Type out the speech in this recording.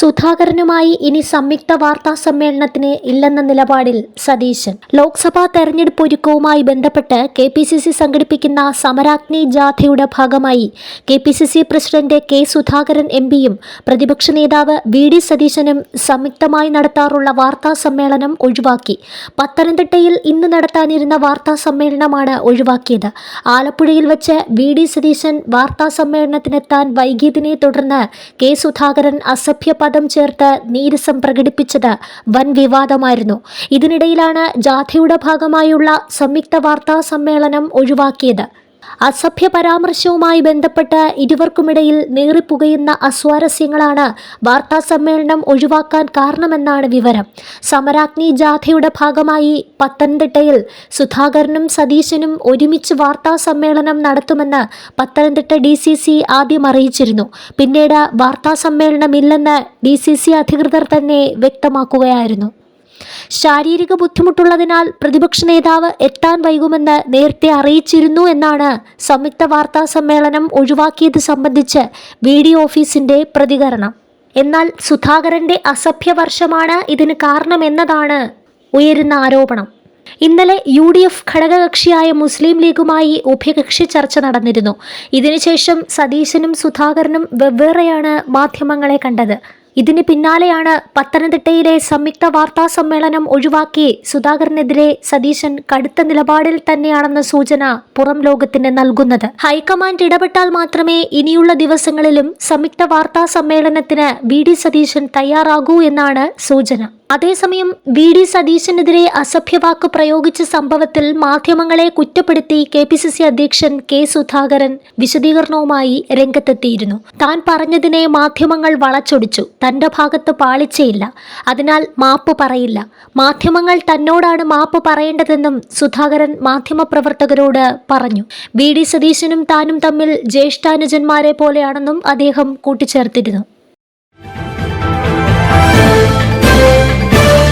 സുധാകരനുമായി ഇനി സംയുക്ത വാർത്താ സമ്മേളനത്തിന് ഇല്ലെന്ന നിലപാടിൽ സതീശൻ. ലോക്സഭാ തെരഞ്ഞെടുപ്പ് ഒരുക്കവുമായി ബന്ധപ്പെട്ട് KPCC സംഘടിപ്പിക്കുന്ന സമരാഗ്നി ജാഥയുടെ ഭാഗമായി KPCC പ്രസിഡന്റ് K സുധാകരൻ MPയും പ്രതിപക്ഷ നേതാവ് VD സതീശനും സംയുക്തമായി നടത്താറുള്ള വാർത്താ സമ്മേളനം ഒഴിവാക്കി. പത്തനംതിട്ടയിൽ ഇന്ന് നടത്താനിരുന്ന വാർത്താ സമ്മേളനമാണ് ഒഴിവാക്കിയത്. ആലപ്പുഴയിൽ വെച്ച് VD സതീശൻ വാർത്താ സമ്മേളനത്തിനെത്താൻ വൈകിയതിനെ തുടർന്ന് K സുധാകരൻ അസഭ്യ പദം ചേർത്ത് നീരസം പ്രകടിപ്പിച്ചത് വൻ വിവാദമായിരുന്നു. ഇതിനിടയിലാണ് ജാഥയുടെ ഭാഗമായുള്ള സംയുക്ത വാർത്താ സമ്മേളനം ഒഴിവാക്കിയത്. അസഭ്യ പരാമർശവുമായി ബന്ധപ്പെട്ട് ഇരുവർക്കുമിടയിൽ നീറിപ്പുകയുന്ന അസ്വാരസ്യങ്ങളാണ് വാർത്താ സമ്മേളനം ഒഴിവാക്കാൻ കാരണമെന്നാണ് വിവരം. സമരാഗ്നി ജാഥയുടെ ഭാഗമായി പത്തനംതിട്ടയിൽ സുധാകരനും സതീശനും ഒരുമിച്ച് വാർത്താ സമ്മേളനം നടത്തുമെന്ന് പത്തനംതിട്ട DCC ആദ്യം അറിയിച്ചിരുന്നു. പിന്നീട് വാർത്താ സമ്മേളനമില്ലെന്ന് DCC അധികൃതർ തന്നെ വ്യക്തമാക്കുകയായിരുന്നു. ശാരീരിക ബുദ്ധിമുട്ടുള്ളതിനാൽ പ്രതിപക്ഷ നേതാവ് എത്താൻ വൈകുമെന്ന് നേരത്തെ അറിയിച്ചിരുന്നു എന്നാണ് സംയുക്ത വാർത്താ സമ്മേളനം ഒഴിവാക്കിയത് സംബന്ധിച്ച് VD ഓഫീസിന്റെ പ്രതികരണം. എന്നാൽ സുധാകരന്റെ അസഭ്യവർഷമാണ് ഇതിന് കാരണമെന്നതാണ് ഉയരുന്ന ആരോപണം. ഇന്നലെ UDF ഘടകകക്ഷിയായ മുസ്ലിം ലീഗുമായി ഉഭയകക്ഷി ചർച്ച നടന്നിരുന്നു. ഇതിനുശേഷം സതീശനും സുധാകരനും വെവ്വേറെയാണ് മാധ്യമങ്ങളെ കണ്ടത്. ഇതിന് പിന്നാലെയാണ് പത്തനംതിട്ടയിലെ സംയുക്ത വാർത്താ സമ്മേളനം ഒഴിവാക്കി സുധാകരനെതിരെ സതീശൻ കടുത്ത നിലപാടിൽ തന്നെയാണെന്ന സൂചന പുറം ലോകത്തിന് നൽകുന്നത്. ഹൈക്കമാൻഡ് ഇടപെട്ടാൽ മാത്രമേ ഇനിയുള്ള ദിവസങ്ങളിലും സംയുക്ത വാർത്താ സമ്മേളനത്തിന് VD സതീശൻ തയ്യാറാകൂ എന്നാണ് സൂചന. അതേസമയം VD സതീശനെതിരെ അസഭ്യവാക്ക് പ്രയോഗിച്ച സംഭവത്തിൽ മാധ്യമങ്ങളെ കുറ്റപ്പെടുത്തി KPCC അധ്യക്ഷൻ K സുധാകരൻ വിശദീകരണവുമായി രംഗത്തെത്തിയിരുന്നു. താൻ പറഞ്ഞതിനെ മാധ്യമങ്ങൾ വളച്ചൊടിച്ചു. തന്റെ ഭാഗത്ത് പാളിച്ചയില്ല. അതിനാൽ മാപ്പ് പറയില്ല. മാധ്യമങ്ങൾ തന്നോടാണ് മാപ്പ് പറയേണ്ടതെന്നും സുധാകരൻ മാധ്യമപ്രവർത്തകരോട് പറഞ്ഞു. VD സതീശനും താനും തമ്മിൽ ജ്യേഷ്ഠാനുജന്മാരെ പോലെയാണെന്നും അദ്ദേഹം കൂട്ടിച്ചേർത്തിരുന്നു.